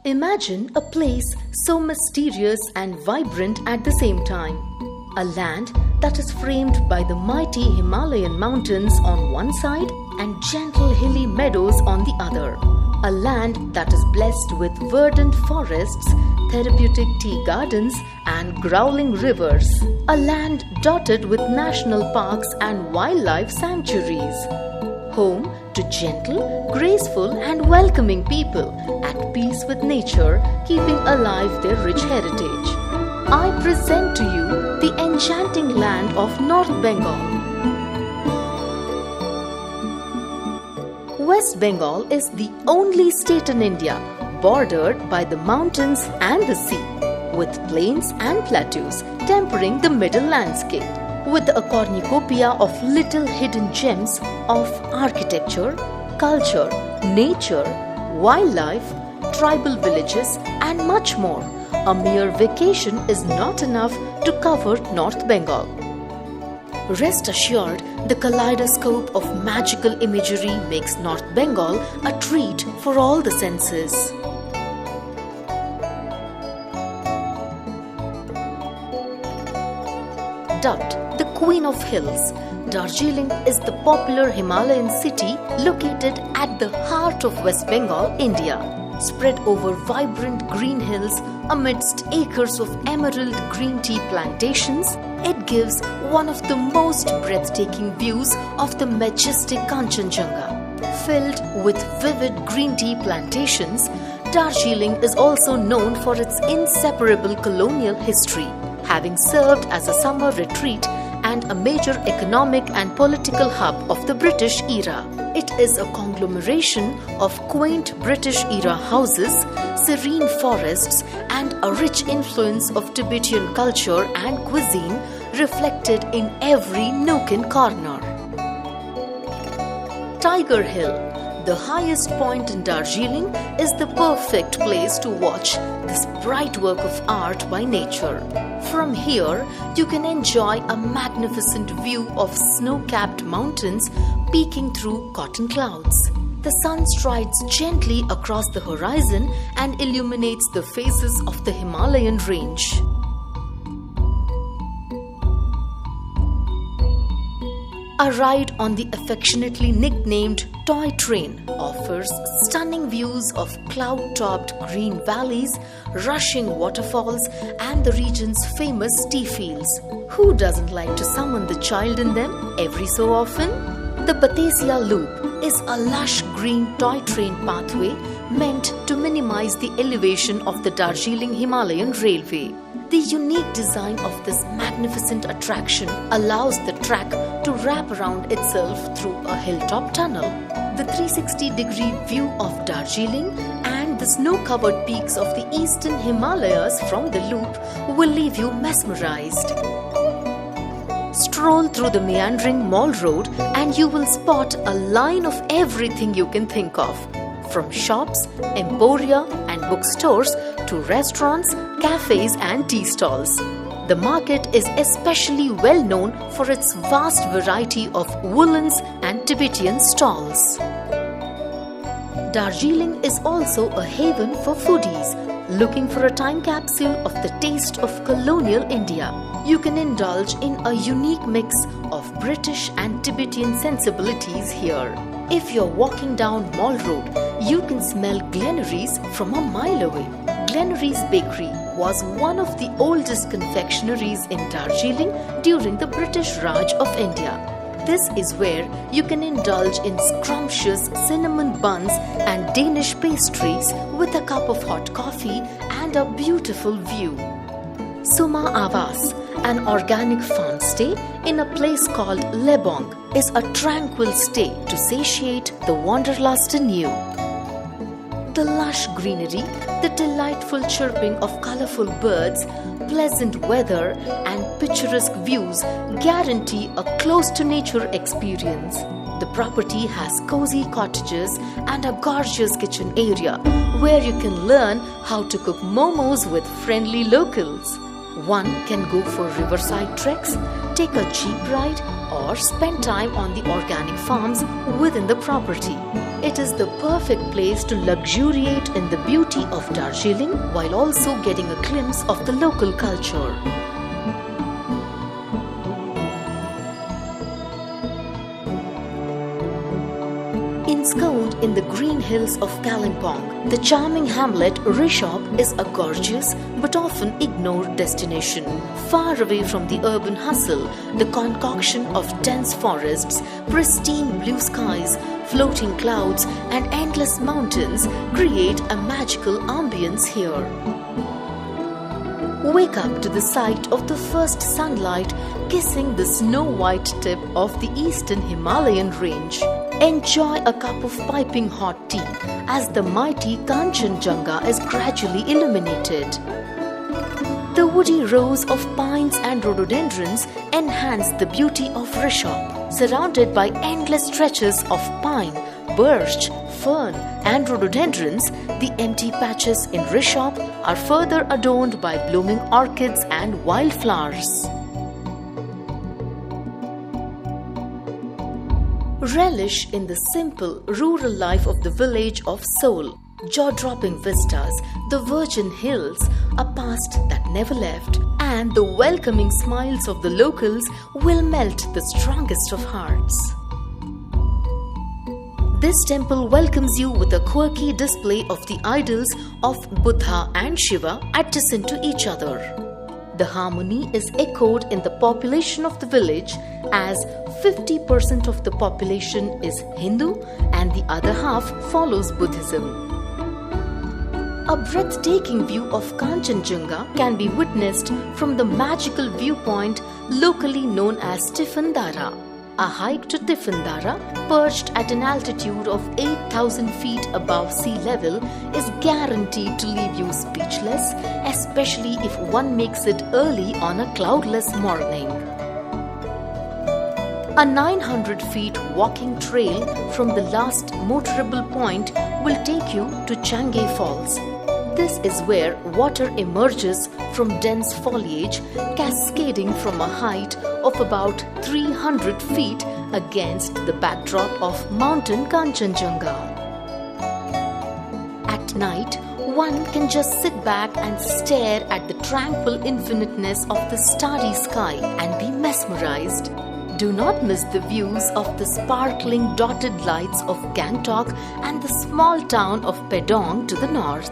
Imagine a place so mysterious and vibrant at the same time. A land that is framed by the mighty Himalayan mountains on one side and gentle hilly meadows on the other. A land that is blessed with verdant forests, therapeutic tea gardens, and growling rivers. A land dotted with national parks and wildlife sanctuaries. Home to gentle, graceful, and welcoming people at peace with nature, keeping alive their rich heritage. I present to you the enchanting land of North Bengal. West Bengal is the only state in India bordered by the mountains and the sea, with plains and plateaus tempering the middle landscape, with a cornucopia of little hidden gems of architecture, culture, nature, wildlife, tribal villages, and much more. A mere vacation is not enough to cover North Bengal. Rest assured, the kaleidoscope of magical imagery makes North Bengal a treat for all the senses. Dubbed the Queen of Hills, Darjeeling is the popular Himalayan city located at the heart of West Bengal, India. Spread over vibrant green hills amidst acres of emerald green tea plantations, it gives one of the most breathtaking views of the majestic Kanchenjunga. Filled with vivid green tea plantations, Darjeeling is also known for its inseparable colonial history, having served as a summer retreat and a major economic and political hub of the British era. It is a conglomeration of quaint British-era houses, serene forests, and a rich influence of Tibetan culture and cuisine reflected in every nook and corner. Tiger Hill, the highest point in Darjeeling, is the perfect place to watch this bright work of art by nature. From here, you can enjoy a magnificent view of snow-capped mountains peeking through cotton clouds. The sun strides gently across the horizon and illuminates the faces of the Himalayan range. A ride on the affectionately nicknamed toy train offers stunning views of cloud-topped green valleys, rushing waterfalls, and the region's famous tea fields. Who doesn't like to summon the child in them every so often? The Batesia Loop is a lush green toy train pathway meant to minimize the elevation of the Darjeeling Himalayan Railway. The unique design of this magnificent attraction allows the track to wrap around itself through a hilltop tunnel. The 360-degree view of Darjeeling and the snow-covered peaks of the eastern Himalayas from the loop will leave you mesmerized. Stroll through the meandering Mall Road and you will spot a line of everything you can think of, from shops, emporia and bookstores to restaurants, cafes and tea stalls. The market is especially well known for its vast variety of woolens and Tibetan stalls. Darjeeling is also a haven for foodies looking for a time capsule of the taste of colonial India. You can indulge in a unique mix of British and Tibetan sensibilities here. If you're walking down Mall Road, you can smell Glenery's from a mile away. Glenery's Bakery was one of the oldest confectioneries in Darjeeling during the British Raj of India. This is where you can indulge in scrumptious cinnamon buns and Danish pastries with a cup of hot coffee and a beautiful view. Suma Avas, an organic farm stay in a place called Lebong, is a tranquil stay to satiate the wanderlust in you. The lush greenery, the delightful chirping of colorful birds, pleasant weather, and picturesque views guarantee a close-to-nature experience. The property has cozy cottages and a gorgeous kitchen area where you can learn how to cook momos with friendly locals. One can go for riverside treks, take a jeep ride, or spend time on the organic farms within the property. It is the perfect place to luxuriate in the beauty of Darjeeling while also getting a glimpse of the local culture. Ensconced in the green hills of Kalimpong, the charming hamlet Rishop is a gorgeous but often ignored destination. Far away from the urban hustle, the concoction of dense forests, pristine blue skies, floating clouds and endless mountains create a magical ambience here. Wake up to the sight of the first sunlight kissing the snow-white tip of the eastern Himalayan range. Enjoy a cup of piping hot tea as the mighty Kanchenjunga is gradually illuminated. The woody rows of pines and rhododendrons enhance the beauty of Rishop. Surrounded by endless stretches of pine, birch, fern and rhododendrons, the empty patches in Rishop are further adorned by blooming orchids and wildflowers. Relish in the simple rural life of the village of Seoul. Jaw-dropping vistas, the virgin hills, a past that never left, and the welcoming smiles of the locals will melt the strongest of hearts. This temple welcomes you with a quirky display of the idols of Buddha and Shiva adjacent to each other. The harmony is echoed in the population of the village as 50% of the population is Hindu and the other half follows Buddhism. A breathtaking view of Kanchenjunga can be witnessed from the magical viewpoint locally known as Tiffin Dara. A hike to Tiffin Dara, perched at an altitude of 8,000 feet above sea level, is guaranteed to leave you speechless, especially if one makes it early on a cloudless morning. A 900 feet walking trail from the last motorable point will take you to Changey Falls. This is where water emerges from dense foliage, cascading from a height of about 300 feet against the backdrop of mountain Kanchenjunga. At night, one can just sit back and stare at the tranquil infiniteness of the starry sky and be mesmerized. Do not miss the views of the sparkling dotted lights of Gangtok and the small town of Pedong to the north.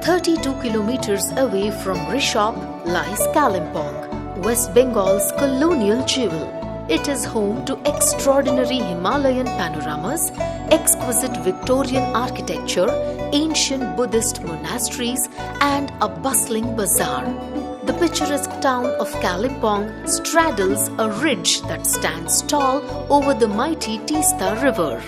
"32 kilometers away from Rishop lies Kalimpong, West Bengal's colonial jewel. It is home to extraordinary Himalayan panoramas, exquisite Victorian architecture, ancient Buddhist monasteries, and a bustling bazaar. The picturesque town of Kalimpong straddles a ridge that stands tall over the mighty Teesta River.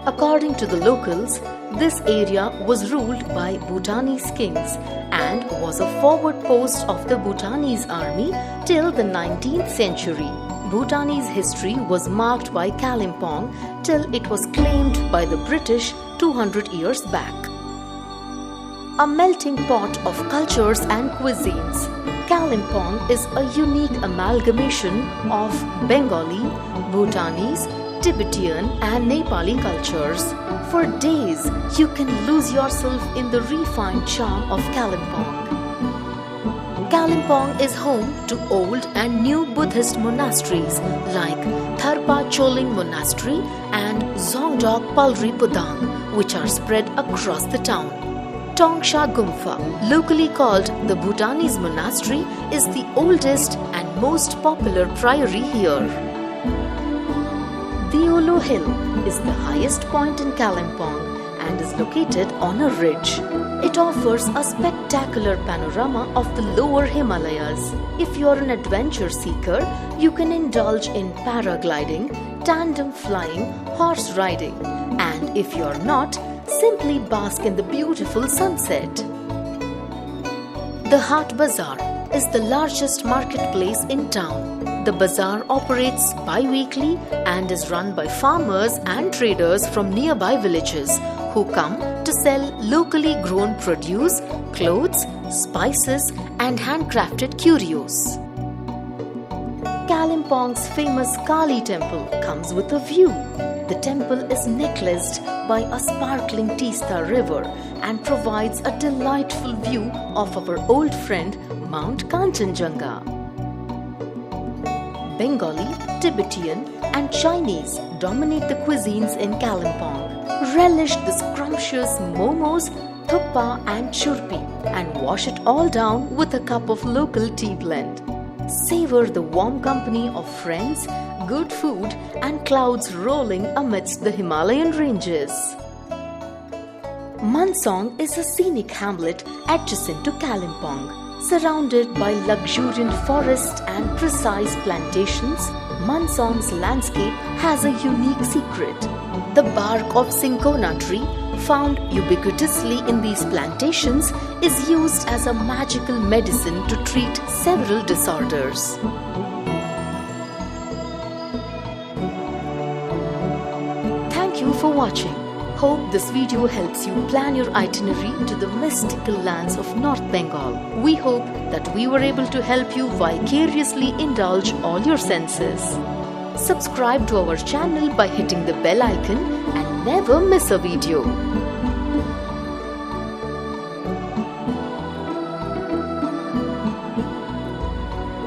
According to the locals, this area was ruled by Bhutanese kings and was a forward post of the Bhutanese army till the 19th century. Bhutanese history was marked by Kalimpong till it was claimed by the British 200 years back. A melting pot of cultures and cuisines, Kalimpong is a unique amalgamation of Bengali, Bhutanese, Tibetan and Nepali cultures. For days, you can lose yourself in the refined charm of Kalimpong. Kalimpong is home to old and new Buddhist monasteries like Tharpa Choling Monastery and Zongdok Palri Pudang, which are spread across the town. Tongsha Gumfa, locally called the Bhutanese monastery, is the oldest and most popular priory here. The Ulu Hill is the highest point in Kalimpong and is located on a ridge. It offers a spectacular panorama of the lower Himalayas. If you're an adventure seeker, you can indulge in paragliding, tandem flying, horse riding, and if you're not, simply bask in the beautiful sunset. The Haat Bazaar is the largest marketplace in town. The The bazaar operates bi-weekly and is run by farmers and traders from nearby villages who come to sell locally grown produce, clothes, spices and handcrafted curios. Kalimpong's famous Kali temple comes with a view. The temple is necklaced by a sparkling Teesta river and provides a delightful view of our old friend Mount Kanchenjunga. Bengali, Tibetan and Chinese dominate the cuisines in Kalimpong. Relish the scrumptious momos, thukpa and churpi and wash it all down with a cup of local tea blend. Savor the warm company of friends, good food and clouds rolling amidst the Himalayan ranges. Mansong is a scenic hamlet adjacent to Kalimpong. Surrounded by luxuriant forest and precise plantations, Mansong's landscape has a unique secret. The bark of cinchona tree, found ubiquitously in these plantations, is used as a magical medicine to treat several disorders. Thank you for watching. Hope this video helps you plan your itinerary to the mystical lands of North Bengal. We hope that we were able to help you vicariously indulge all your senses. Subscribe to our channel by hitting the bell icon and never miss a video.